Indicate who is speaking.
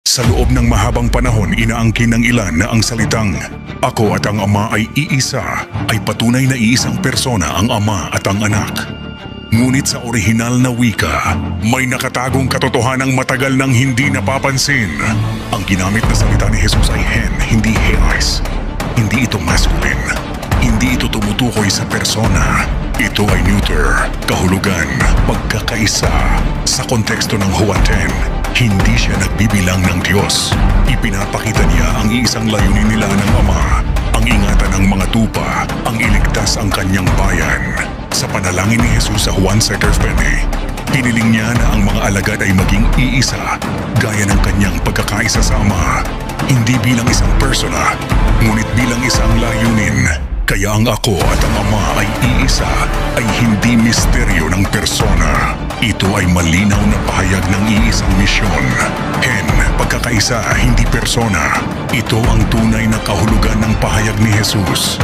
Speaker 1: Sa loob ng mahabang panahon, inaangkin ng ilan na ang salitang "Ako at ang Ama ay iisa" ay patunay na iisang persona ang Ama at ang Anak. Ngunit sa orihinal na wika, may nakatagong katotohanang matagal nang hindi napapansin. Ang ginamit na salita ni Jesus ay hen, hindi heis. Hindi ito masculine. Hindi ito tumutukoy sa persona. Ito ay neuter, kahulugan, pagkakaisa. Sa konteksto ng Juan 10, hindi siya nagbibilang ng Diyos. Ipinapakita niya ang iisang layunin nila ng Ama, ang ingatan ng mga tupa, ang iligtas ang kanyang bayan. Sa panalangin ni Jesus sa Juan 7:20, piniling niya na ang mga alagad ay maging iisa, gaya ng kanyang pagkakaisa sa Ama. Hindi bilang isang persona, ngunit bilang isang layunin. Kaya ang Ako at ang Ama ay iisa, ay hindi misteryo ng persona. Ito ay malinaw na pahayag ng iisang misyon. Hen, pagkakaisa, hindi persona. Ito ang tunay na kahulugan ng pahayag ni Jesus.